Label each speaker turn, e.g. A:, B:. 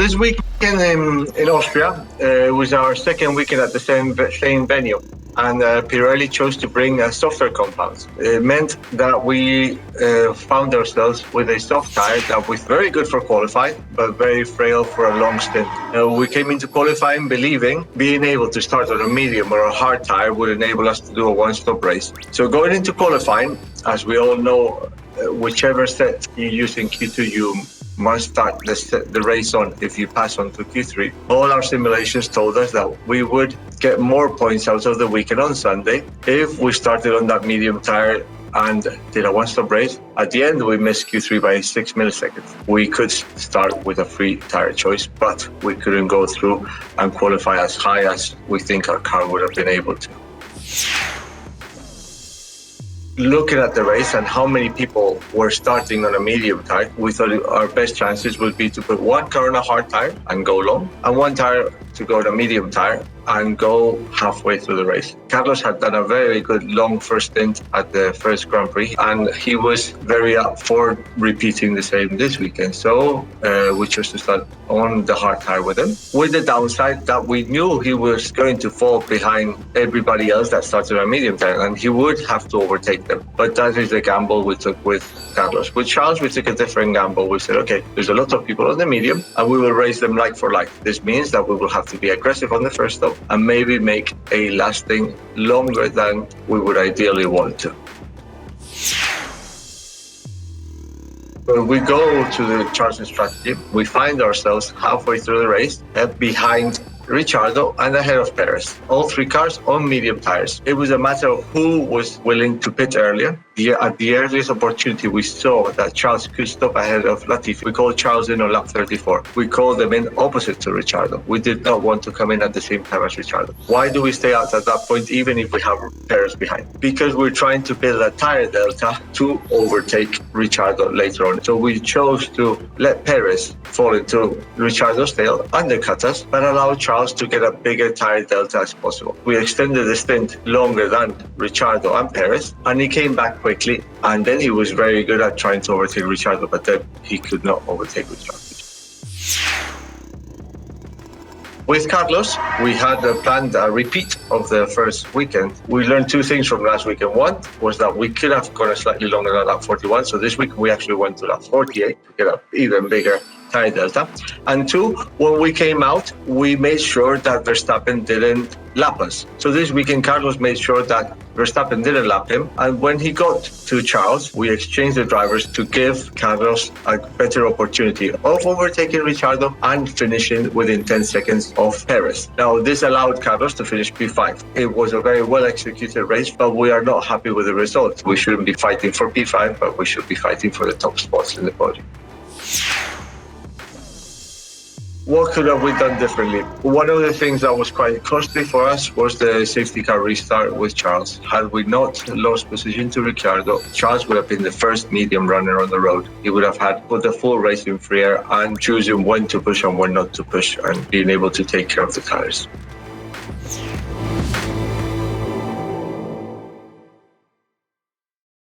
A: this weekend in Austria was our second weekend at the same venue. And Pirelli chose to bring softer compounds. It meant that we found ourselves with a soft tire that was very good for qualifying, but very frail for a long stint. We came into qualifying believing being able to start on a medium or a hard tire would enable us to do a one-stop race. So going into qualifying, as we all know, whichever set you use in Q2, you must start the race on if you pass on to Q3. All our simulations told us that we would get more points out of the weekend on Sunday if we started on that medium tire and did a one-stop race. At the end, we missed Q3 by 6 milliseconds. We could start with a free tire choice, but we couldn't go through and qualify as high as we think our car would have been able to. Looking at the race and how many people were starting on a medium tire, we thought our best chances would be to put one car on a hard tire and go long, and one tire to go on a medium tire and go halfway through the race. Carlos had done a very good long first stint at the first Grand Prix, and he was very up for repeating the same this weekend. So we chose to start on the hard tire with him, with the downside that we knew he was going to fall behind everybody else that started on a medium tire, and he would have to overtake them. But that is the gamble we took with Carlos. With Charles, we took a different gamble. We said, okay, there's a lot of people on the medium, and we will race them like for like. This means that we will have to be aggressive on the first stop and maybe make a lasting longer than we would ideally want to. When we go to the Charles strategy, we find ourselves halfway through the race behind Ricciardo and ahead of Perez. All three cars on medium tires. It was a matter of who was willing to pit earlier. At the earliest opportunity, we saw that Charles could stop ahead of Latifi. We called Charles in on lap 34. We called them in opposite to Ricciardo. We did not want to come in at the same time as Ricciardo. Why do we stay out at that point, even if we have Perez behind? Because we're trying to build a tire delta to overtake Ricciardo later on. So we chose to let Perez fall into Ricciardo's tail, undercut us, but allow Charles to get a bigger tire delta as possible. We extended the stint longer than Ricciardo and Perez, and he came back quickly, and then he was very good at trying to overtake Ricciardo, but then he could not overtake Ricciardo. With Carlos, we had planned a repeat of the first weekend. We learned two things from last weekend. One was that we could have gone slightly longer than lap 41, so this week we actually went to lap 48 to get an even bigger tire delta. And two, when we came out, we made sure that Verstappen didn't lap us. So this weekend, Carlos made sure that Verstappen didn't lap him. And when he got to Charles, we exchanged the drivers to give Carlos a better opportunity of overtaking Ricciardo and finishing within 10 seconds of Perez. Now, this allowed Carlos to finish P5. It was a very well executed race, but we are not happy with the result. We shouldn't be fighting for P5, but we should be fighting for the top spots in the podium. What could have we done differently? One of the things that was quite costly for us was the safety car restart with Charles. Had we not lost position to Ricciardo, Charles would have been the first medium runner on the road. He would have had put the full race in free air and choosing when to push and when not to push and being able to take care of the tires.